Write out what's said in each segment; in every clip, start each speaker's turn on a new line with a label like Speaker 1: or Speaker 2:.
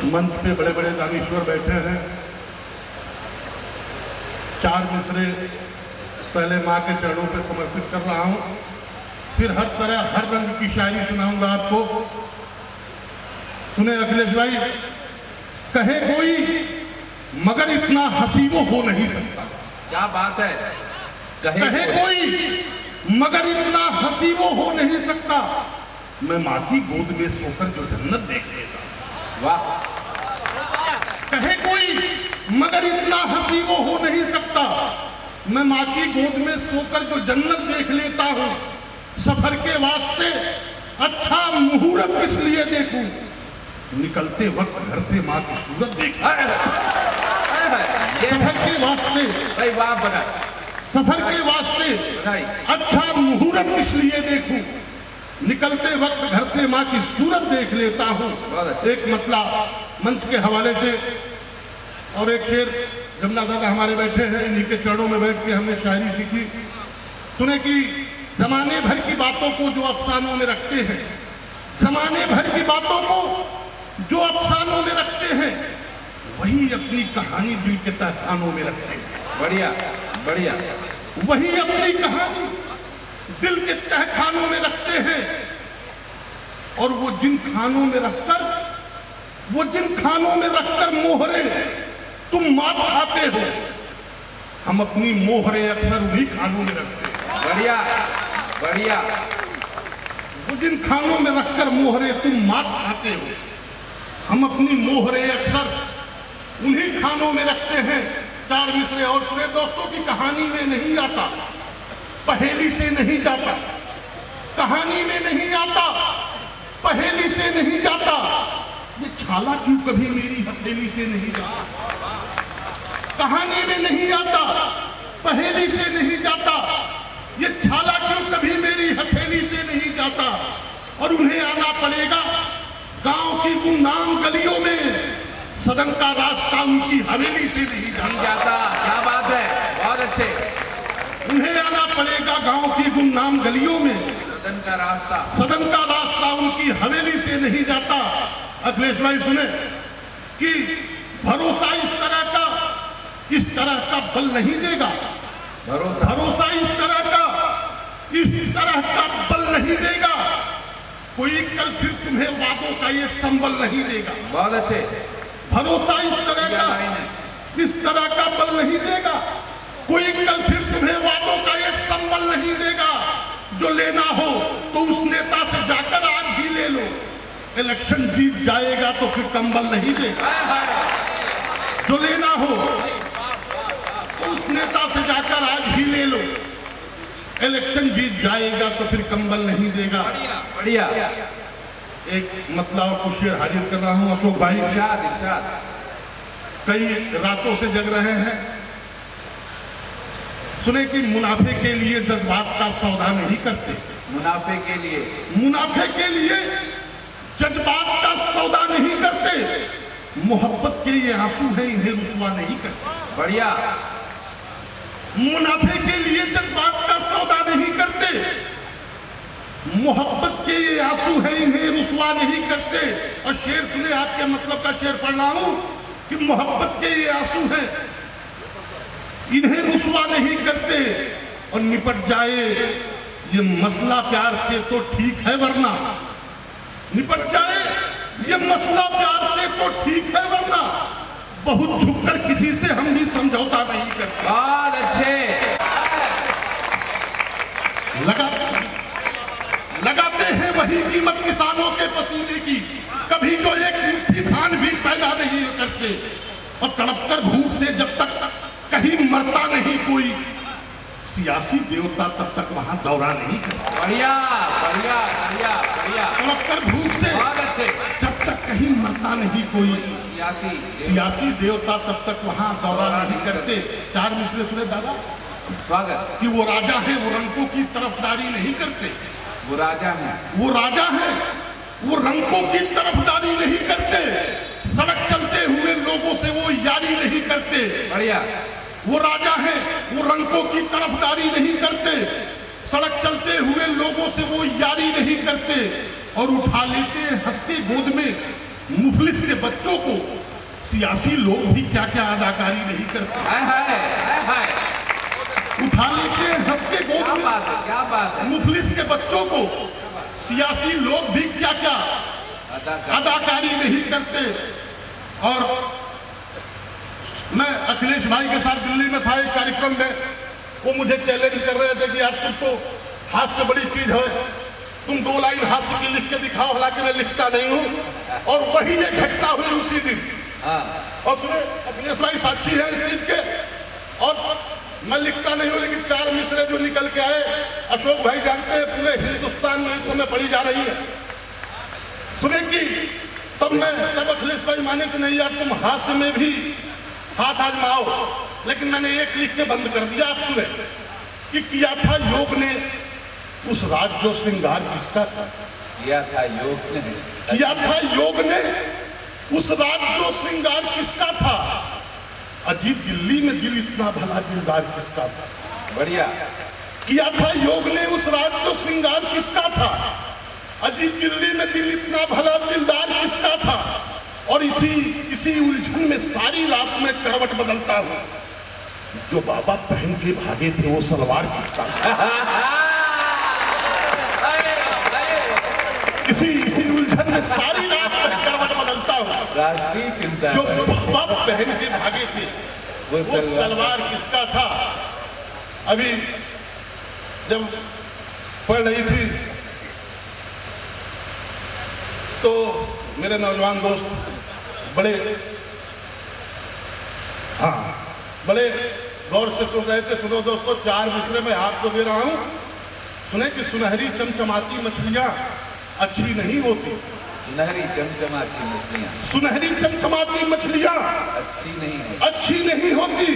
Speaker 1: मंच पे बड़े बड़े दानीश्वर बैठे हैं। चार मिसरे पहले माँ के चरणों पे समर्पित कर रहा हूँ, फिर हर तरह हर रंग की शायरी सुनाऊंगा आपको। सुने अखिलेश भाई, कहे कोई मगर इतना हंसी वो हो नहीं सकता।
Speaker 2: क्या बात है।
Speaker 1: कहे कोई मगर इतना हंसी वो हो नहीं सकता, मैं माँ की गोद में सोकर जो जन्नत देख लेता।
Speaker 2: वाह।
Speaker 1: कहे कोई मगर इतना हंसी वो हो नहीं सकता, मैं माँ की गोद में सोकर जो जन्नत देख लेता हूँ। सफर के वास्ते अच्छा मुहूर्त किस लिए देखूं, निकलते वक्त घर से माँ की सूरत देख। सफर के वास्ते
Speaker 2: भाई वाह बना।
Speaker 1: सफर के वास्ते अच्छा मुहूर्त किस लिए देखूं, निकलते वक्त घर से माँ की सूरत देख लेता हूँ। एक मतलब मंच के हवाले से और एक शेर जमुना दादा हमारे बैठे हैं, इन्हीं के चरणों में बैठ के हमने शायरी सीखी। सुने कि जमाने भर की बातों को जो अफसानों में रखते हैं, जमाने भर की बातों को जो अफसानों में रखते हैं, वही अपनी कहानी दिल के तहखानों में रखते हैं।
Speaker 2: बढ़िया बढ़िया।
Speaker 1: वही अपनी कहानी दिल के तहखानों में रखते हैं। और वो जिन खानों में रखकर मोहरे तुम मात खाते हो, हम अपनी मोहरे अक्सर उन्हीं खानों में रखते हैं।
Speaker 2: बढ़िया बढ़िया।
Speaker 1: वो जिन खानों में रखकर मोहरे तुम मात खाते हो, हम अपनी मोहरे अक्सर उन्हीं खानों में रखते हैं। चार मिसरे और सुने दोस्तों की कहानी में नहीं आता, पहेली से नहीं जाता, कहानी में नहीं आता, पहेली से नहीं जाता। ये छाला क्यों कभी मेरी हथेली से नहीं जाता, कहानी में नहीं आता, पहेली से नहीं जाता। ये छाला क्यों कभी मेरी हथेली से नहीं जाता। और उन्हें आना पड़ेगा गांव की गुमनाम गलियों में, सदन का रास्ता उनकी हवेली से नहीं जाता।
Speaker 2: क्या बात है, बहुत अच्छे।
Speaker 1: उन्हें आना पड़ेगा गांव की गुमनाम गलियों में,
Speaker 2: सदन का रास्ता
Speaker 1: उनकी हवेली से नहीं जाता। अखिलेश भाई सुने कि भरोसा इस तरह का बल नहीं देगा, भरोसा इस तरह का बल नहीं देगा, कोई कल फिर तुम्हें वादों का ये संबल नहीं देगा।
Speaker 2: बहुत अच्छे।
Speaker 1: भरोसा इस तरह का बल नहीं देगा, कोई कल फिर तुम्हें वादों का ये संबल नहीं देगा। जो लेना हो तो उस नेता से जाकर आज ही ले लो, इलेक्शन जीत जाएगा तो फिर कंबल नहीं देगा। जो लेना हो तो उस नेता से जाकर आज ही ले लो, इलेक्शन जीत जाएगा तो फिर कंबल नहीं देगा।
Speaker 2: बढ़िया।
Speaker 1: एक मतलब कुछ शेर हाजिर कर रहा हूं अशोक भाई।
Speaker 2: इरशाद।
Speaker 1: कई रातों से जग रहे हैं। सुने कि मुनाफे के लिए जज्बात का सौदा नहीं करते,
Speaker 2: मुनाफे के लिए
Speaker 1: जज्बात का सौदा नहीं करते, मोहब्बत के ये आंसू हैं इन्हें रुसवा नहीं करते।
Speaker 2: बढ़िया।
Speaker 1: मुनाफे के लिए जज्बात का सौदा नहीं करते, मोहब्बत के ये आंसू हैं इन्हें रुसवा नहीं करते। और शेर सुने, आपके मतलब का शेर पढ़ रहा हूं कि मोहब्बत के ये आंसू हैं इन्हें रुसवा नहीं करते। और निपट जाए ये मसला प्यार से तो ठीक है, वरना निपट जाए ये मसला प्यार से तो ठीक है, वरना बहुत झुककर किसी से हम भी समझौता नहीं करते।
Speaker 2: बहुत अच्छे।
Speaker 1: लगाते हैं वही कीमत किसानों के पसीने की, कभी जो एक मुट्ठी धान भी पैदा नहीं करते। और तड़पकर भूख से जब तक कहीं मरता नहीं कोई, सियासी देवता तब तक वहां दौरा नहीं करता।
Speaker 2: बढ़िया बढ़िया बढ़िया बढ़िया।
Speaker 1: तड़पकर भूख से
Speaker 2: बहुत अच्छे।
Speaker 1: जब तक कहीं मरता नहीं कोई,
Speaker 2: सियासी
Speaker 1: देवता तब तक वहां दौरा नहीं करते। चार मिसरे सुने दादा,
Speaker 2: स्वागत।
Speaker 1: कि वो राजा है वो रंकों की तरफदारी नहीं करते,
Speaker 2: वो राजा है
Speaker 1: वो रंकों की तरफदारी नहीं करते, सड़क चलते हुए लोगों से वो यारी नहीं करते।
Speaker 2: बढ़िया।
Speaker 1: वो राजा है वो रंकों की तरफदारी नहीं करते, सड़क चलते हुए लोगों से वो यारी नहीं करते। और उठा लेते हंस के गोद में मुफलिस के बच्चों को सियासी लोग भी क्या क्या अदाकारी नहीं करते,
Speaker 2: हाय हाय हाय हाय,
Speaker 1: उठा लेते हैं हंस के गोद
Speaker 2: क्या
Speaker 1: में।
Speaker 2: बात है, क्या बात है।
Speaker 1: मुफलिस के बच्चों को सियासी लोग भी क्या क्या अदाकारी नहीं करते। और मैं अखिलेश भाई के साथ दिल्ली में था एक कार्यक्रम में, वो मुझे चैलेंज कर रहे थे कि यार तुम तो हास्य बड़ी चीज है, तुम 2 लाइन हास्य की लिख के दिखाओ, हालांकि मैं लिखता नहीं हूं। और वही ये घटना हुई उसी दिन। और सुने, अखिलेश भाई साक्षी है इस चीज के, और मैं लिखता नहीं हूं, लेकिन 4 मिसरे जो निकल के आए, अशोक भाई जानते हैं पूरे हिंदुस्तान में इस समय पढ़ी जा रही है। सुने कि तब अखिलेश भाई माने कि नहीं यार तुम हास्य में भी हाथ आजमाओ, लेकिन मैंने एक लिख के बंद कर दिया। आप सुने कि किया था योग ने उस राज जो श्रृंगार किसका था,
Speaker 2: किया था योग ने,
Speaker 1: किया था योग ने उस राज जो श्रृंगार किसका था, अजी दिल्ली में दिल इतना भला दिलदार किसका था।
Speaker 2: बढ़िया।
Speaker 1: किया था योग ने उस राज जो श्रृंगार किसका था, अजी दिल्ली में दिल इतना भला दिलदार किसका था। और इसी उलझन में सारी रात में करवट बदलता हूं, जो बाबा पहन के भागे थे वो सलवार किसका था। इसी उलझन में सारी रात में करवट बदलता हूं,
Speaker 2: राष्ट्रीय चिंता,
Speaker 1: जो बाबा पहन के भागे थे वो सलवार किसका था। अभी जब पढ़ रही थी तो मेरे नौजवान दोस्त बड़े गौर से सुन रहे थे। सुनो दोस्तों, 4 मिसरे में आपको दे रहा हूं, सुने कि सुनहरी चमचमाती मछलियां अच्छी नहीं होती।
Speaker 2: सुनहरी चमचमाती मछलियां,
Speaker 1: सुनहरी चमचमाती मछलियां अच्छी नहीं होती।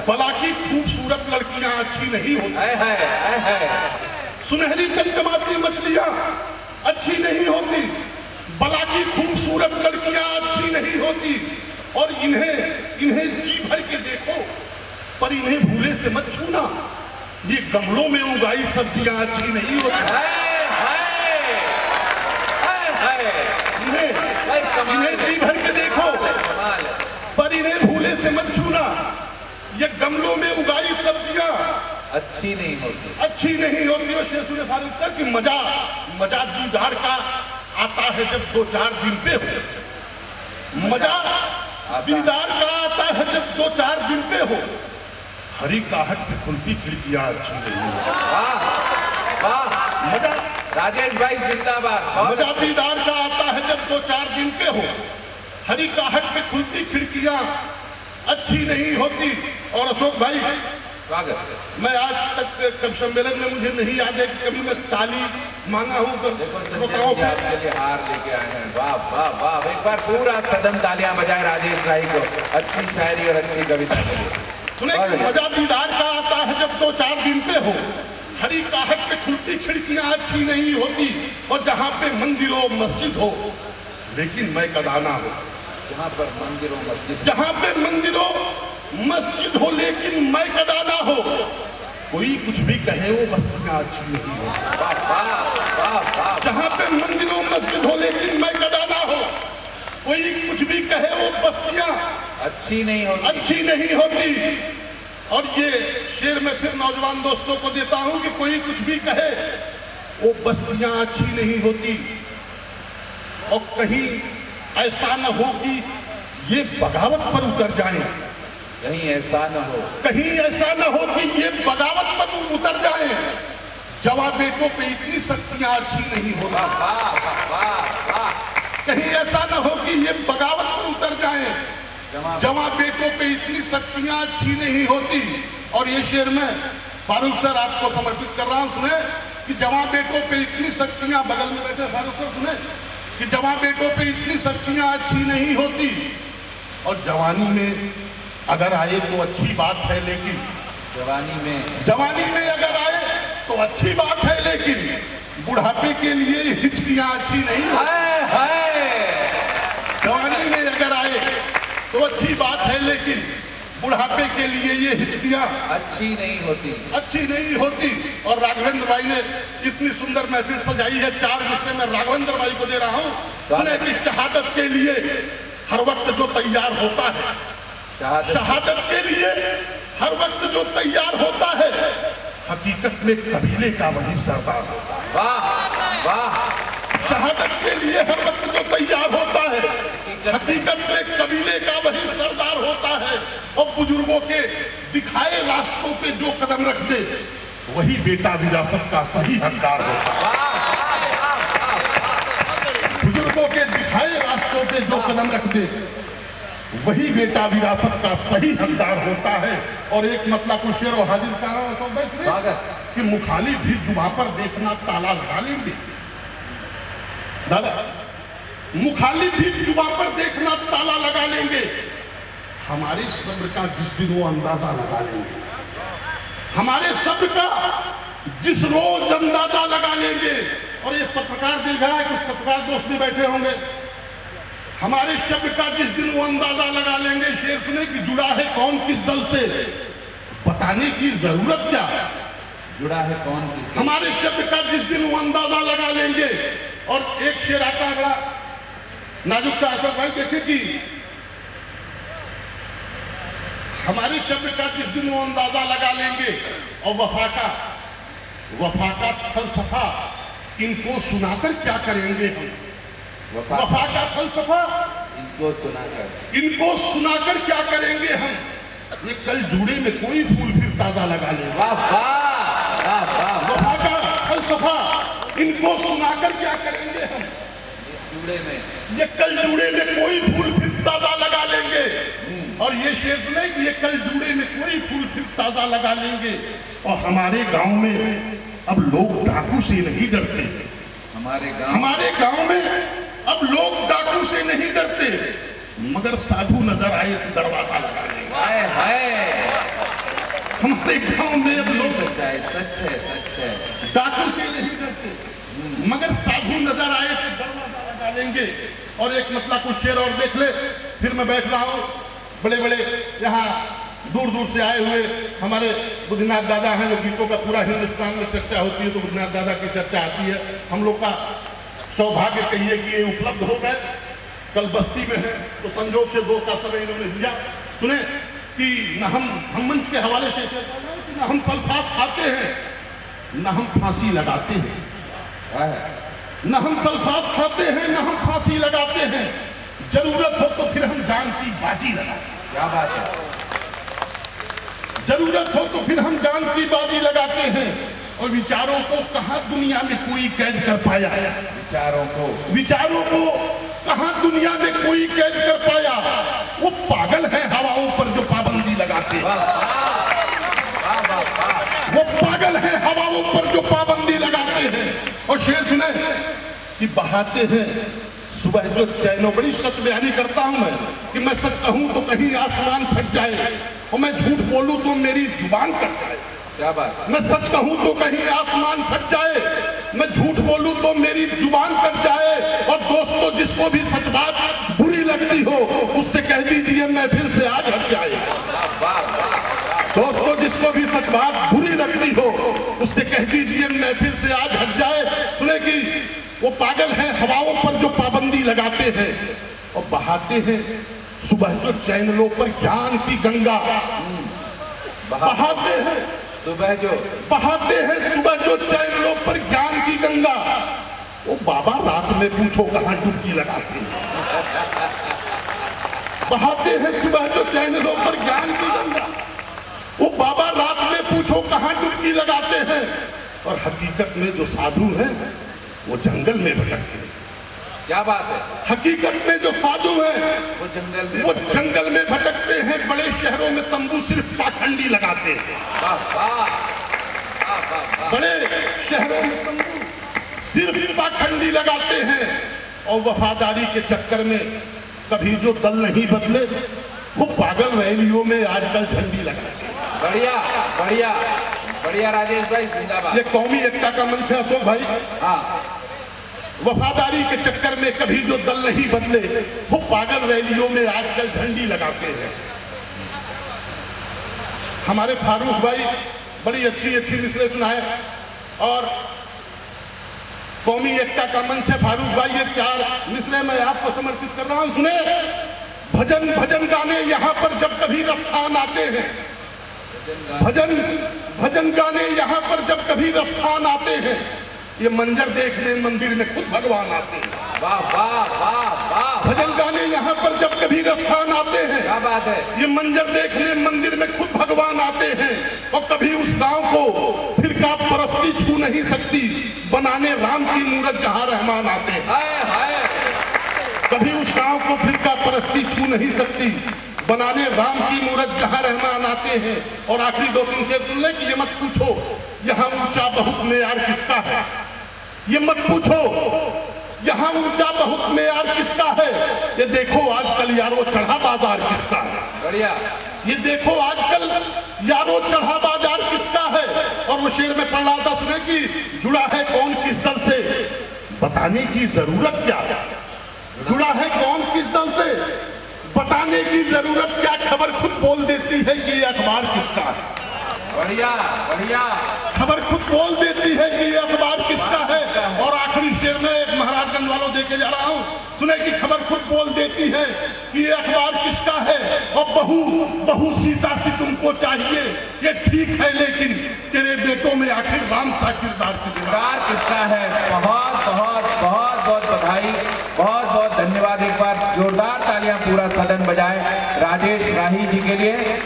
Speaker 1: भला की खूबसूरत लड़कियां अच्छी नहीं होती।
Speaker 2: हाय हाय हाय हाय,
Speaker 1: सुनहरी चमचमाती मछलियां अच्छी नहीं होती, भला की खूबसूरत लड़कियां अच्छी नहीं होती। और इन्हें जी भर के देखो, पर इन्हें भूले से मत छूना, ये गमलों में उगाई सब्जियां अच्छी नहीं होती। इन्हें जी भर के देखो, पर इन्हें भूले से मत छूना, ये गमलों में उगाई सब्जियां
Speaker 2: अच्छी नहीं होती।
Speaker 1: और शेर सुने फारूक सर कि मजा दीदार का आता है जब 2-4 दिन पे हो। मजा दीदार का आता है जब 2-4 दिन पे हो। हरी काहट पे खुलती खिड़कियां अच्छी नहीं होती।
Speaker 2: वाह वाह,
Speaker 1: मजा
Speaker 2: राजेश भाई जिंदाबाद।
Speaker 1: मजा दीदार का आता है जब 2-4 दिन पे हो। हरी काहट पे खुलती खिड़कियां अच्छी नहीं होती। और अशोक भाई
Speaker 2: स्वागत।
Speaker 1: मैं आज तक कब सम्मेलन में मुझे नहीं याद है कि कभी मैं ताली मांगा हूं। तो
Speaker 2: देखो संजय जी आपके लिए हार लेके आए हैं। वाह वाह वाह, एक बार पूरा सदन तालियां बजाए राजेश राय को, अच्छी शायरी और अच्छी कविता के लिए।
Speaker 1: सुने कि मजा दीदार का आता है जब 2-4 दिन पे हो। हरी काहट पे खुलती खिड़कियां अच्छी नहीं होती। और जहां पे मंदिर हो मस्जिद हो लेकिन मैं कदाना हो।
Speaker 2: जहां पर मंदिरों मस्जिद,
Speaker 1: जहां पे मंदिर हो मस्जिद हो लेकिन मैं कदाना हो। कोई कुछ भी कहे वो बस्तियां अच्छी नहीं हो।
Speaker 2: वाह वाह वाह वाह,
Speaker 1: जहां पे मंदिर हो मस्जिद हो लेकिन मैं कदाना हो। कोई कुछ भी कहे वो बस्तियां
Speaker 2: अच्छी नहीं
Speaker 1: होती। और ये शेर में फिर नौजवान दोस्तों को देता हूं कि कोई कुछ भी कहे वो बस्तियां अच्छी नहीं होती। और कहीं ऐसा न हो कि ये बगावत पर उतर जाए।
Speaker 2: कहीं ऐसा न हो
Speaker 1: कि ये बगावत पर उतर जाए। जवां बेटों पे इतनी शक्तियां अच्छी नहीं होती।
Speaker 2: वाह वाह वाह,
Speaker 1: कहीं ऐसा न हो कि ये बगावत पर उतर जाए। जवां बेटों पे इतनी शक्तियां अच्छी नहीं होती। और ये शेर में फारूक सर आपको समर्पित कर रहा हूं। सुने कि जवां बेटों पे इतनी शक्तियां, बगल में बैठे फारूक सर, सुने कि जवां बेटों पे इतनी शक्तियां अच्छी नहीं होती। और जवानी में अगर आए तो अच्छी बात है, लेकिन जवानी में अगर आए तो अच्छी बात है, लेकिन बुढ़ापे के लिए हिचकियां अच्छी नहीं होती। जवानी में अगर आए तो अच्छी बात है, लेकिन बुढ़ापे के लिए ये हिचकियां
Speaker 2: अच्छी नहीं होती। और राघवेंद्र भाई ने इतनी सुंदर महफिल सजाई है, 4 मिसरे में राघवेंद्र भाई को दे रहा हूं। सुने कि शहादत के लिए हर वक्त जो तैयार होता है, शहादत के लिए हर वक्त जो तैयार होता है, हकीकत में कबीले का वही सरदार होता है। वाह वाह।
Speaker 1: शहादत के लिए हर वक्त जो तैयार होता है, हकीकत में कबीले का वही सरदार होता है। और बुजुर्गों के दिखाए रास्तों पे जो कदम रख दे, वही बेटा विरासत का सही हकदार होता है। बुजुर्गों के दिखाए रास्तों पे जो कदम रख दे, वही बेटा विरासत का सही हकदार होता है। और एक मतलब कुछ शेर और हाजिर कर रहा हूं बैठे कि मुखालिफ भी जुबा पर देखना ताला लगा लेंगे। दादा, मुखालिफ भी जुबा पर देखना ताला लगा लेंगे, हमारे सब्र का जिस दिन वो अंदाजा लगा लेंगे, हमारे सब्र का जिस रोज अंदाजा लगा लेंगे। और ये पत्रकार दिल गया है, कुछ पत्रकार दोस्त भी बैठे होंगे, हमारे शब्द का जिस दिन वो अंदाजा लगा लेंगे। शेर सुने कि जुड़ा है कौन किस दल से, बताने की जरूरत क्या,
Speaker 2: जुड़ा है कौन किस,
Speaker 1: हमारे शब्द का जिस दिन वो अंदाजा लगा लेंगे। और एक शेर आता है बड़ा नाजुक सा, अशोक भाई देखे कि हमारे शब्द का जिस दिन वो अंदाजा लगा लेंगे। और वफा का फलसफा इनको सुनाकर क्या करेंगे हम, वफा का फलसफा इनको सुनाकर क्या करेंगे हम। ये कल जूड़े में कोई फूल फिर ताजा लगा लेंगे। वफा का फलसफा इनको सुनाकर क्या करेंगे हम,
Speaker 2: जूड़े में,
Speaker 1: ये कल जूड़े में कोई फूल फिर ताजा लगा लेंगे। और ये शेर सुने कि ये कल जूड़े में कोई फूल फिर ताजा लगा लेंगे। और हमारे गांव में अब लोग डाकू से नहीं डरते, हमारे गांव में अब लोग डाकू से नहीं डरते, मगर साधु नजर आए तो दरवाजा लगा लेंगे। हमारे गांव में अब लोग
Speaker 2: सच है
Speaker 1: डाकू से नहीं डरते, मगर साधु नजर आए तो दरवाजा लगा लेंगे। और एक मतलब कुछ शेर और देख ले, फिर मैं बैठ रहा हूँ, बड़े बड़े यहाँ दूर दूर से आए हुए हमारे बुद्धनाथ दादा हैं, जो गीतों का पूरा हिंदुस्तान में चर्चा होती है, तो बुद्धनाथ दादा की चर्चा आती है। हम लोग का सौभाग्य कहिए कि ये उपलब्ध हो गए, कल बस्ती में है तो संजोग से 2 का समय इन्होंने दिया। सुने कि न हम मंच के हवाले से न हम सल्फास खाते हैं, न हम फांसी लगाते हैं, न हम सल्फास खाते हैं, न हम फांसी लगाते हैं। जरूरत हो तो फिर हम जान की बाजी लगाते हैं।
Speaker 2: क्या बात है।
Speaker 1: जरूरत हो तो फिर हम जान की बाजी लगाते हैं। और विचारों को कहां दुनिया में कोई कैद कर पाया, विचारों को कहां दुनिया में कोई कैद कर पाया। वो पागल है हवाओं पर जो पाबंदी लगाते हैं, वो पागल है हवाओं पर जो पाबंदी लगाते हैं। और शेर सुने कि बहाते हैं सुबह जो चैनो, बड़ी सच बयानी करता हूं मैं कि मैं सच कहूं तो कहीं आसमान फट जाए, और मैं झूठ बोलूं तो मेरी जुबान कट जाए।
Speaker 2: क्या बात।
Speaker 1: मैं सच कहूं तो कहीं आसमान फट जाए, मैं झूठ बोलूं तो मेरी जुबान कट जाए। और दोस्तों, जिसको भी सच बात बुरी लगती हो उससे कह दीजिए महफिल से आज हट जाए। दोस्तों, जिसको भी सच बात बुरी लगती हो उससे कह दीजिए महफिल से आज हट जाए। सुने कि वो पागल है हवाओं पर जो पाबंदी लगाते हैं, और बहाते हैं सुबह जो चैनलों पर ज्ञान की गंगा, बहाते हैं सुबह जो चैनलों पर ज्ञान की गंगा। वो बाबा रात में पूछो कहां डुबकी लगाते हैं। बहाते हैं सुबह जो चैनलों पर ज्ञान की गंगा, वो बाबा रात में पूछो कहां डुबकी लगाते हैं। और हकीकत में जो साधु हैं वो जंगल में भटकते हैं।
Speaker 2: क्या बात है।
Speaker 1: हकीकत में जो साधु हैं वो जंगल में भटकते हैं। बड़े शहरों में तंबू सिर्फ पाखंडी लगाते हैं। बड़े शहरों में तंबू सिर्फ पाखंडी लगाते हैं। और वफादारी के चक्कर में कभी जो दल नहीं बदले वो पागल रैलियों में आजकल झंडी लगाते हैं।
Speaker 2: बढ़िया बढ़िया बढ़िया राजेश भाई, जिंदाबाद।
Speaker 1: ये कौमी एकता का मंच है अशोक भाई। हाँ, वफादारी के चक्कर में कभी जो दल नहीं बदले वो पागल रैलियों में आजकल झंडी लगाते हैं।
Speaker 2: हमारे फारूक भाई बड़ी अच्छी अच्छी मिसरें सुनाए और कौमी एकता का मंच है फारूक भाई, ये 4 मिसरें मैं आपको समर्पित कर रहा हूं। सुने, भजन भजन गाने यहाँ पर जब कभी रसखान आते हैं, भजन भजन गाने यहाँ पर जब कभी रसखान आते हैं, ये मंजर देखने मंदिर में खुद भगवान आते हैं।
Speaker 3: वाह वाह वाह वाह।
Speaker 2: भजन गाने यहाँ पर जब कभी रसखान आते हैं,
Speaker 3: क्या बात है,
Speaker 2: ये मंजर देखने मंदिर में खुद भगवान आते हैं। और कभी उस गांव को फिरका परस्ती छू नहीं सकती, बनाने राम की मूरत जहां रहमान आते हैं।
Speaker 3: हाय हाय।
Speaker 2: कभी उस गांव को फिरका परस्ती छू नहीं सकती, बनाने राम की मूरत जहां रहमान आते हैं। और आखिरी 2-3 शेर सुन ले कि ये मत पूछो यहाँ ऊंचा बहुत मेयार किसका है, ये मत पूछो यहाँ ऊंचा बहुत मेयार किसका है, ये देखो आजकल यारो चढ़ा बाजार किसका है।
Speaker 3: बढ़िया।
Speaker 2: ये देखो आजकल यारो चढ़ा बाजार किसका है। और वो शेर में पढ़ रहा था, सुने कि जुड़ा है कौन किस दल से, बताने की जरूरत क्या है। जुड़ा है कौन किस दल से, बताने की जरूरत क्या, खबर खुद बोल देती है कि ये अखबार किसका है।
Speaker 3: बढ़िया बढ़िया।
Speaker 2: खबर खुद बोल देती है कि ये अखबार किसका है। और आखिरी शेर में एक महाराजगंज वालों देके जा रहा हूं, सुने कि खबर खुद बोल देती है कि ये अखबार किसका है। और बहू बहू सीता सी तुमको चाहिए, ये ठीक है, लेकिन तेरे बेटों में आखिर राम सा किरदार
Speaker 3: किसका है। बहुत बहुत बहुत बहुत बधाई, बहुत बहुत धन्यवाद। एक बार जोरदार तालियां पूरा सदन बजाए राजेश राही जी के लिए।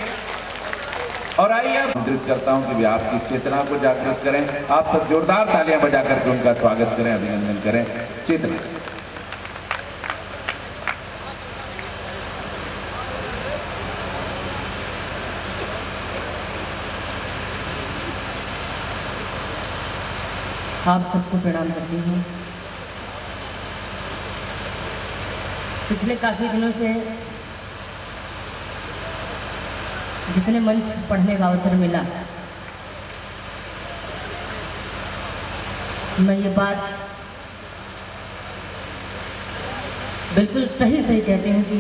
Speaker 3: और आइए आमंत्रित करता हूं कि वे आपकी चेतना को जागृत करें। आप सब जोरदार तालियां बजा करके उनका स्वागत करें, अभिनंदन करें। चेतना।
Speaker 4: आप सबको प्रणाम करती हूँ। पिछले काफी दिनों से जितने मंच पढ़ने का अवसर मिला, मैं ये बात बिल्कुल सही सही कहती हूँ कि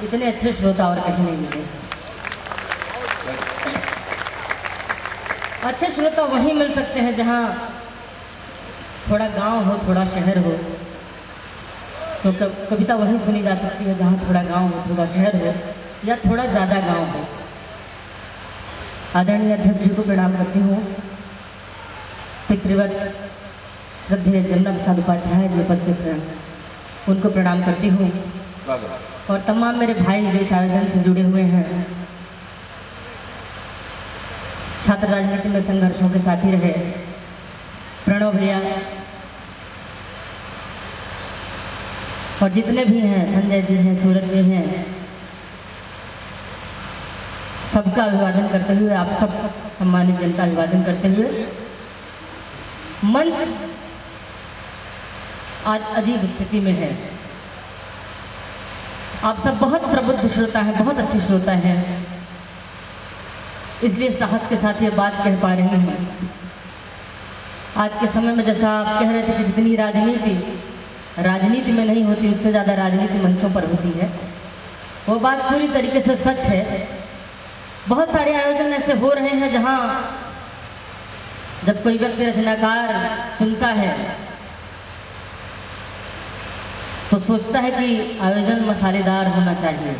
Speaker 4: इतने अच्छे श्रोता और कहीं नहीं मिले। अच्छे श्रोता वहीं मिल सकते हैं जहाँ थोड़ा गांव हो, थोड़ा शहर हो। तो कविता वहीं सुनी जा सकती है जहाँ थोड़ा गांव हो, थोड़ा शहर हो, या थोड़ा ज़्यादा गांव हो। आदरणीय अध्यक्ष जी को प्रणाम करती हूँ। पितृवत श्रद्धेय जमुना प्रसाद उपाध्याय जी उपस्थित हैं, उनको प्रणाम करती हूँ। और तमाम मेरे भाई जो इस आयोजन से जुड़े हुए हैं, छात्र राजनीति में संघर्षों के साथी रहे, प्रणव भैया और जितने भी हैं, संजय जी हैं, सूरज जी हैं, सबका अभिवादन करते हुए, आप सब सम्मानित जन का अभिवादन करते हुए, मंच आज अजीब स्थिति में है। आप सब बहुत प्रबुद्ध श्रोता हैं, बहुत अच्छे श्रोता हैं, इसलिए साहस के साथ ये बात कह पा रही हूँ। आज के समय में जैसा आप कह रहे थे कि जितनी राजनीति में नहीं होती, उससे ज़्यादा राजनीति मंचों पर होती है, वो बात पूरी तरीके से सच है। बहुत सारे आयोजन ऐसे हो रहे हैं जहाँ जब कोई व्यक्ति रचनाकार चुनता है तो सोचता है कि आयोजन मसालेदार होना चाहिए,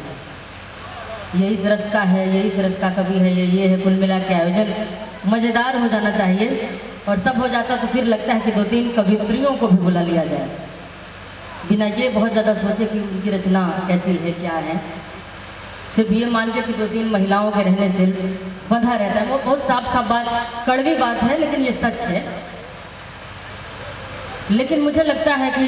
Speaker 4: ये इस रस का है, ये इस रस का कवि है, ये है, कुल मिला के आयोजन मज़ेदार हो जाना चाहिए। और सब हो जाता तो फिर लगता है कि 2-3 कवित्रियों को भी बुला लिया जाए, बिना ये बहुत ज़्यादा सोचे कि उनकी रचना कैसी है, क्या है। सिर्फ ये मान के कि 2-3 महिलाओं के रहने से बंधा रहता है। वो बहुत साफ बात, कड़वी बात है, लेकिन ये सच है। लेकिन मुझे लगता है कि